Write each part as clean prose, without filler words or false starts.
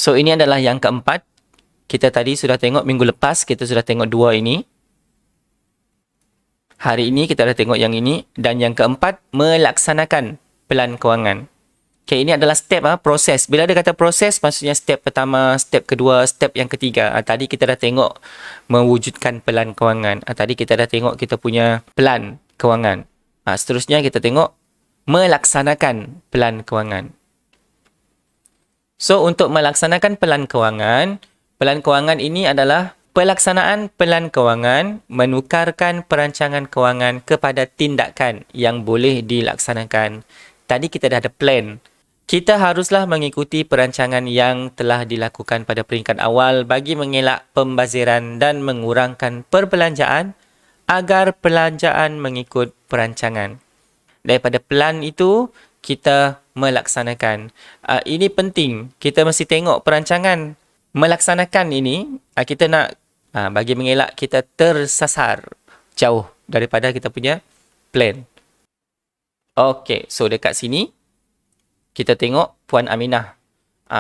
So, ini adalah yang keempat. Kita tadi sudah tengok minggu lepas, kita sudah tengok dua ini. Hari ini kita dah tengok yang ini. Dan yang keempat, melaksanakan pelan kewangan. Okay, ini adalah step, proses. Bila dia kata proses, maksudnya step pertama, step kedua, step yang ketiga. Tadi kita dah tengok mewujudkan pelan kewangan. Tadi kita dah tengok kita punya pelan kewangan. Seterusnya kita tengok melaksanakan pelan kewangan. So, untuk melaksanakan pelan kewangan ini adalah pelaksanaan pelan kewangan menukarkan perancangan kewangan kepada tindakan yang boleh dilaksanakan. Tadi kita dah ada plan. Kita haruslah mengikuti perancangan yang telah dilakukan pada peringkat awal bagi mengelak pembaziran dan mengurangkan perbelanjaan agar belanjaan mengikut perancangan. Daripada plan itu, kita melaksanakan. Ini penting. Kita mesti tengok perancangan. Melaksanakan ini, kita nak bagi mengelak kita tersasar jauh daripada kita punya plan. Okey, so dekat sini, kita tengok Puan Aminah.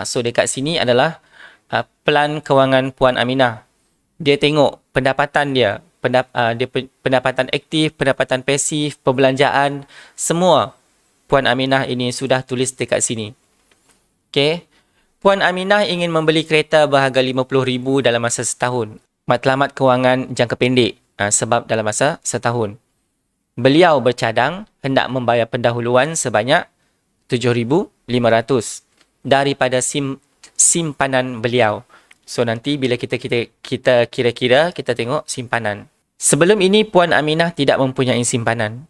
So dekat sini adalah pelan kewangan Puan Aminah. Dia tengok pendapatan dia. Pendapatan aktif, pendapatan pasif, perbelanjaan, semua Puan Aminah ini sudah tulis dekat sini. Okey. Puan Aminah ingin membeli kereta berharga RM50,000 dalam masa setahun. Matlamat kewangan jangka pendek sebab dalam masa setahun. Beliau bercadang hendak membayar pendahuluan sebanyak RM7,500 daripada simpanan beliau. So nanti bila kita kira-kira, kita tengok simpanan. Sebelum ini Puan Aminah tidak mempunyai simpanan.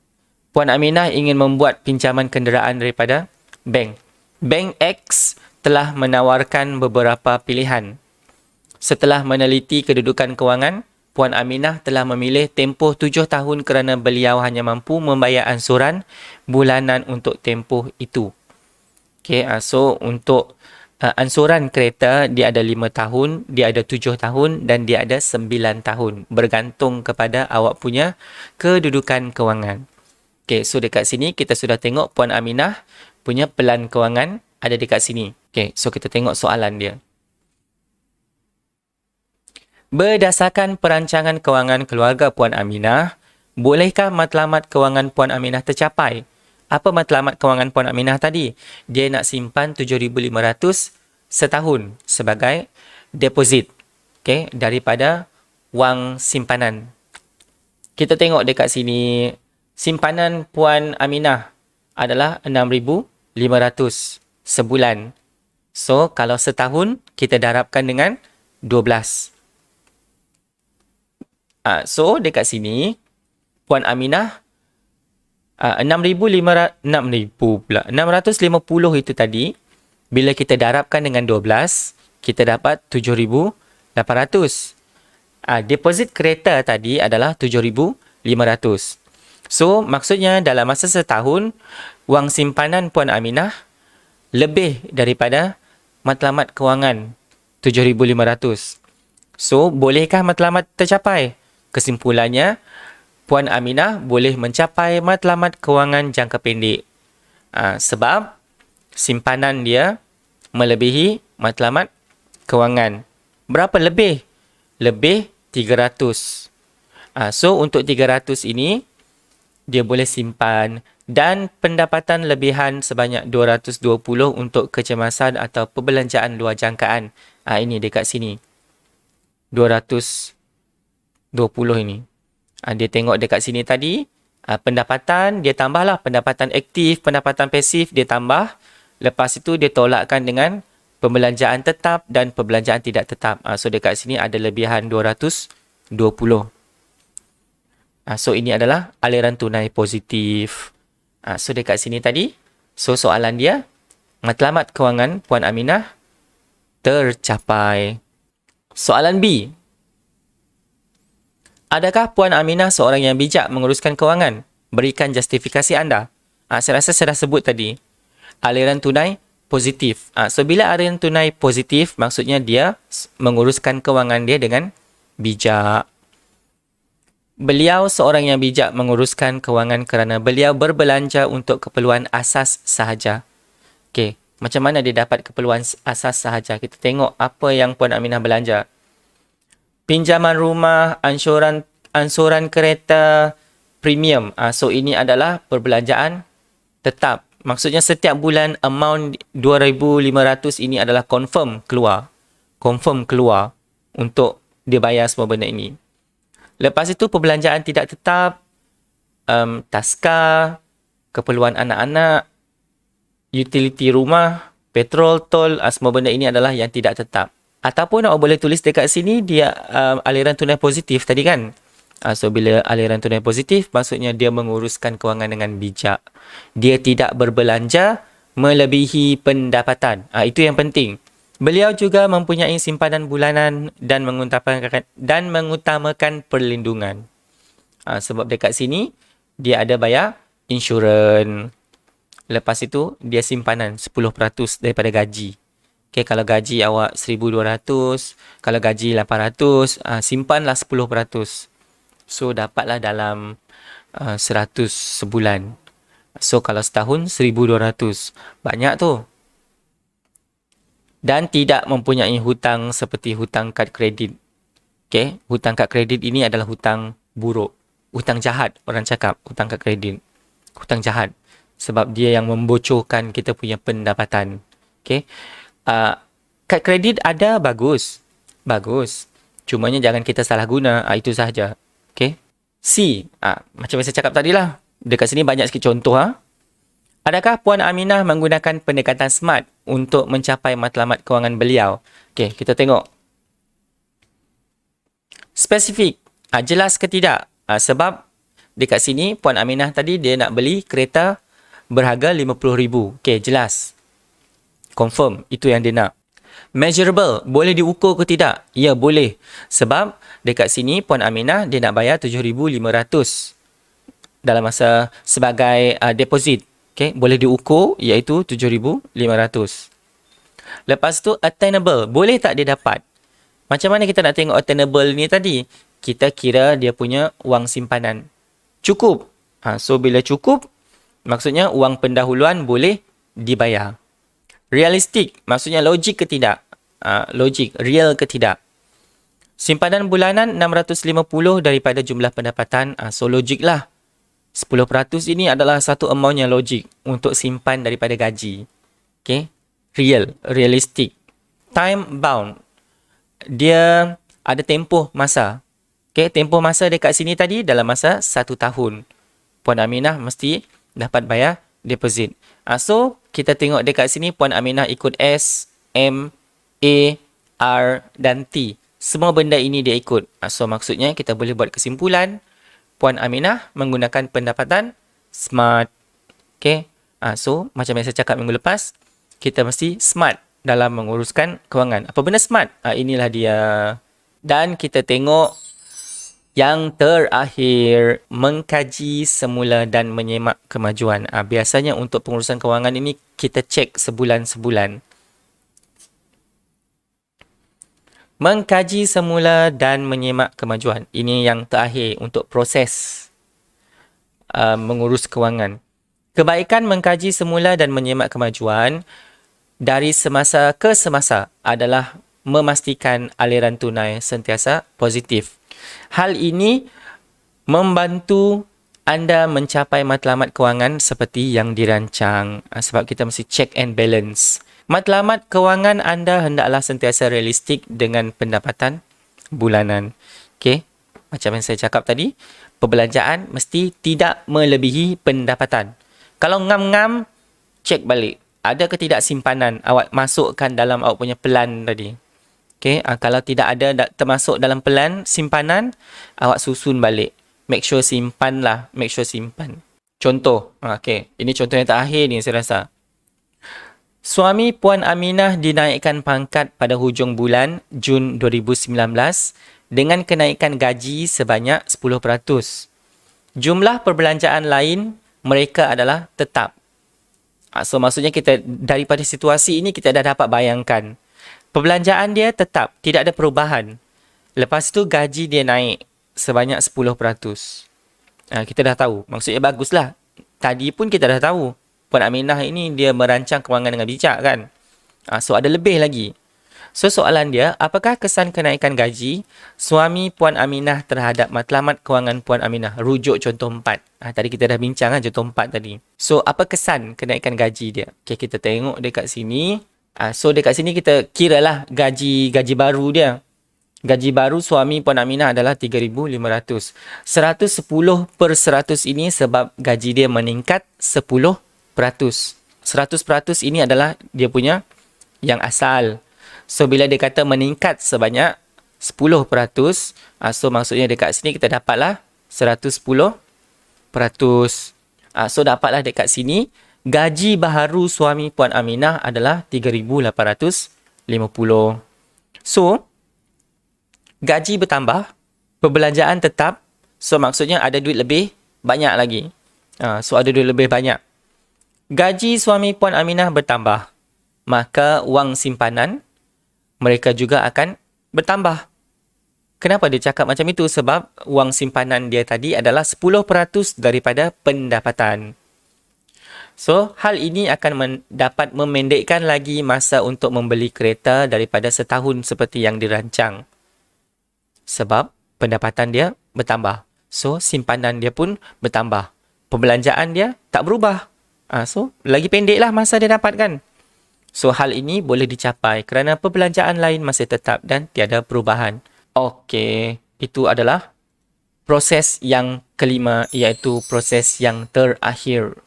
Puan Aminah ingin membuat pinjaman kenderaan daripada bank. Bank X telah menawarkan beberapa pilihan. Setelah meneliti kedudukan kewangan, Puan Aminah telah memilih tempoh 7 tahun kerana beliau hanya mampu membayar ansuran bulanan untuk tempoh itu. Okay, so untuk ansuran kereta, dia ada 5 tahun, dia ada 7 tahun dan dia ada 9 tahun. Bergantung kepada awak punya kedudukan kewangan. Okay, so dekat sini kita sudah tengok Puan Aminah punya pelan kewangan ada dekat sini. Okay, so kita tengok soalan dia. Berdasarkan perancangan kewangan keluarga Puan Aminah, bolehkah matlamat kewangan Puan Aminah tercapai? Apa matlamat kewangan Puan Aminah tadi? Dia nak simpan RM7,500 setahun sebagai deposit, okay, daripada wang simpanan. Kita tengok dekat sini, simpanan Puan Aminah adalah RM6,500 sebulan. So, kalau setahun, kita darabkan dengan 12. So, dekat sini, Puan Aminah 650 itu tadi, bila kita darabkan dengan 12, kita dapat 7,800. Deposit kereta tadi adalah 7,500. So, maksudnya dalam masa setahun, wang simpanan Puan Aminah lebih daripada matlamat kewangan 7,500. So, bolehkah matlamat tercapai? Kesimpulannya, Puan Aminah boleh mencapai matlamat kewangan jangka pendek. Sebab simpanan dia melebihi matlamat kewangan. Berapa lebih? Lebih 300. So, untuk 300 ini, dia boleh simpan dan pendapatan lebihan sebanyak 220 untuk kecemasan atau perbelanjaan luar jangkaan. Ini dekat sini. 220 ini. Dia tengok dekat sini tadi, pendapatan, dia tambahlah pendapatan aktif, pendapatan pasif, dia tambah. Lepas itu, dia tolakkan dengan perbelanjaan tetap dan perbelanjaan tidak tetap. So, dekat sini ada lebihan 220. So, ini adalah aliran tunai positif. So, dekat sini tadi, so soalan dia, matlamat kewangan Puan Aminah tercapai. Soalan B. Adakah Puan Aminah seorang yang bijak menguruskan kewangan? Berikan justifikasi anda. Saya rasa saya dah sebut tadi. Aliran tunai positif. So, bila aliran tunai positif, maksudnya dia menguruskan kewangan dia dengan bijak. Beliau seorang yang bijak menguruskan kewangan kerana beliau berbelanja untuk keperluan asas sahaja. Okey, Macam mana dia dapat keperluan asas sahaja. Kita tengok apa yang Puan Aminah belanja. Pinjaman rumah, ansuran kereta, premium. So ini adalah perbelanjaan tetap. Maksudnya setiap bulan amount 2,500 ini adalah confirm keluar. Confirm keluar untuk dia bayar semua benda ini. Lepas itu perbelanjaan tidak tetap, taska, keperluan anak-anak, utility rumah, petrol, tol, semua benda ini adalah yang tidak tetap. Ataupun awak boleh tulis dekat sini dia aliran tunai positif tadi kan. So bila aliran tunai positif maksudnya dia menguruskan kewangan dengan bijak. Dia tidak berbelanja melebihi pendapatan. Itu yang penting. Beliau juga mempunyai simpanan bulanan dan mengutamakan perlindungan. Sebab dekat sini dia ada bayar insurans. Lepas itu dia simpanan 10% daripada gaji. Okay, kalau gaji awak 1,200, kalau gaji 800, simpanlah 10%. So, dapatlah dalam 100 sebulan. So, kalau setahun 1,200. Banyak tu. Dan tidak mempunyai hutang seperti hutang kad kredit. Okay, hutang kad kredit ini adalah hutang buruk. Hutang jahat, orang cakap. Hutang kad kredit. Hutang jahat. Sebab dia yang membocorkan kita punya pendapatan. Okay. Kad kredit ada bagus. Bagus. Cumanya jangan kita salah guna. Itu sahaja. Okay. C. Macam yang saya cakap tadi lah. Dekat sini banyak sikit contoh. Adakah Puan Aminah menggunakan pendekatan SMART untuk mencapai matlamat kewangan beliau? Okay, kita tengok. Spesifik. Jelas ke tidak? Sebab dekat sini Puan Aminah tadi dia nak beli kereta berharga RM50,000. Okay, jelas. Confirm. Itu yang dia nak. Measurable. Boleh diukur ke tidak? Ya, boleh. Sebab dekat sini Puan Aminah dia nak bayar 7,500 dalam masa sebagai deposit. Okay, boleh diukur iaitu 7,500. Lepas tu attainable. Boleh tak dia dapat? Macam mana kita nak tengok attainable ni tadi? Kita kira dia punya wang simpanan. Cukup. So bila cukup, maksudnya wang pendahuluan boleh dibayar. Realistik, maksudnya logik ke tidak? Logik, real ke tidak? Simpanan bulanan 650 daripada jumlah pendapatan. So logik lah. 10% ini adalah satu amount yang logik untuk simpan daripada gaji. Okay? Real, realistik. Time bound. Dia ada tempoh masa. Okay? Tempoh masa dekat sini tadi dalam masa 1 tahun. Puan Aminah mesti dapat bayar deposit. So, kita tengok dekat sini Puan Aminah ikut S, M, A, R dan T. Semua benda ini dia ikut. So, maksudnya kita boleh buat kesimpulan Puan Aminah menggunakan pendapatan SMART. Okay. So, macam yang saya cakap minggu lepas, kita mesti SMART dalam menguruskan kewangan. Apa benda SMART? Inilah dia. Dan kita tengok yang terakhir, mengkaji semula dan menyemak kemajuan. Biasanya untuk pengurusan kewangan ini, kita cek sebulan-sebulan. Mengkaji semula dan menyemak kemajuan. Ini yang terakhir untuk proses mengurus kewangan. Kebaikan mengkaji semula dan menyemak kemajuan dari semasa ke semasa adalah memastikan aliran tunai sentiasa positif. Hal ini membantu anda mencapai matlamat kewangan seperti yang dirancang. Sebab kita mesti check and balance. Matlamat kewangan anda hendaklah sentiasa realistik dengan pendapatan bulanan. Okay? Macam yang saya cakap tadi, perbelanjaan mesti tidak melebihi pendapatan. Kalau ngam-ngam, cek balik. Ada ke tidak simpanan awak masukkan dalam awak punya pelan tadi. Okay, kalau tidak ada termasuk dalam pelan simpanan, awak susun balik. Make sure simpan lah. Make sure simpan. Contoh. Okay, ini contoh yang terakhir ni saya rasa. Suami Puan Aminah dinaikkan pangkat pada hujung bulan Jun 2019 dengan kenaikan gaji sebanyak 10%. Jumlah perbelanjaan lain mereka adalah tetap. So maksudnya kita daripada situasi ini kita dah dapat bayangkan. Perbelanjaan dia tetap, tidak ada perubahan. Lepas tu gaji dia naik sebanyak 10%. Kita dah tahu. Maksudnya baguslah. Tadi pun kita dah tahu. Puan Aminah ini dia merancang kewangan dengan bijak kan. So ada lebih lagi. So soalan dia, apakah kesan kenaikan gaji suami Puan Aminah terhadap matlamat kewangan Puan Aminah? Rujuk contoh 4. Tadi kita dah bincang kan contoh 4 tadi. So apa kesan kenaikan gaji dia? Okay, kita tengok dekat sini. So dekat sini kita kiralah gaji baru dia. Gaji baru suami Puan Aminah adalah 3,500. 110% ini sebab gaji dia meningkat 10%. 100% ini adalah dia punya yang asal. So, bila dia kata meningkat sebanyak 10%, so maksudnya dekat sini kita dapatlah 110%. So, dapatlah dekat sini, gaji baharu suami Puan Aminah adalah 3,850. So, gaji bertambah, perbelanjaan tetap, so maksudnya ada duit lebih banyak lagi. So, ada duit lebih banyak. Gaji suami Puan Aminah bertambah, maka wang simpanan mereka juga akan bertambah. Kenapa dia cakap macam itu? Sebab wang simpanan dia tadi adalah 10% daripada pendapatan. So, hal ini akan dapat memendekkan lagi masa untuk membeli kereta daripada setahun seperti yang dirancang. Sebab pendapatan dia bertambah. So, simpanan dia pun bertambah. Perbelanjaan dia tak berubah. So, lagi pendeklah masa dia dapatkan. So, hal ini boleh dicapai kerana perbelanjaan lain masih tetap dan tiada perubahan. Okey, itu adalah proses yang kelima, iaitu proses yang terakhir.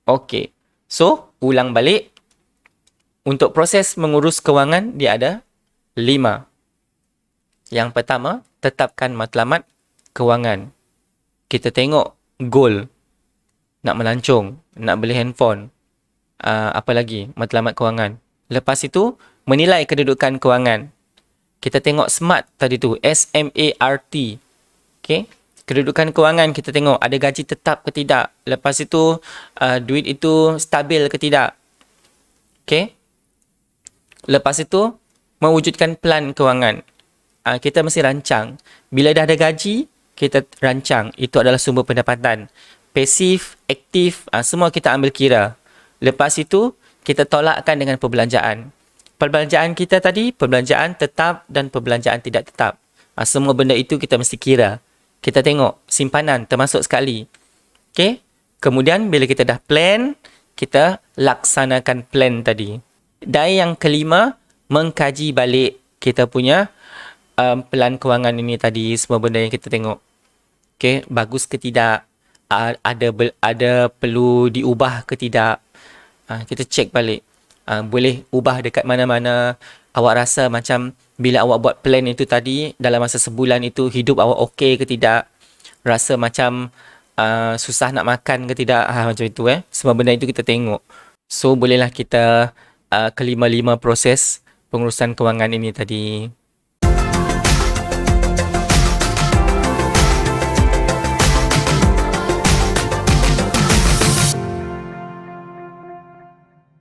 Okey, so ulang balik. Untuk proses mengurus kewangan, dia ada 5. Yang pertama, tetapkan matlamat kewangan. Kita tengok goal. Nak melancong, nak beli handphone. Apa lagi? Matlamat kewangan. Lepas itu, menilai kedudukan kewangan. Kita tengok SMART tadi tu. SMART. Okay. Kedudukan kewangan kita tengok. Ada gaji tetap ke tidak. Lepas itu, duit itu stabil ke tidak. Okay. Lepas itu, mewujudkan plan kewangan. Kita mesti rancang. Bila dah ada gaji, kita rancang. Itu adalah sumber pendapatan. Pasif, aktif, semua kita ambil kira. Lepas itu, kita tolakkan dengan perbelanjaan. Perbelanjaan kita tadi, perbelanjaan tetap dan perbelanjaan tidak tetap. Semua benda itu kita mesti kira. Kita tengok simpanan termasuk sekali. Okay? Kemudian bila kita dah plan, kita laksanakan plan tadi. Dan yang kelima, mengkaji balik kita punya plan kewangan ini tadi. Semua benda yang kita tengok. Okay? Bagus ke tidak? Ada perlu diubah ke tidak? Kita cek balik. Boleh ubah dekat mana-mana. Awak rasa macam bila awak buat plan itu tadi, dalam masa sebulan itu hidup awak okey ke tidak? Rasa macam susah nak makan ke tidak? Macam itu Semua benda itu kita tengok. So bolehlah kita kelima-lima proses pengurusan kewangan ini tadi.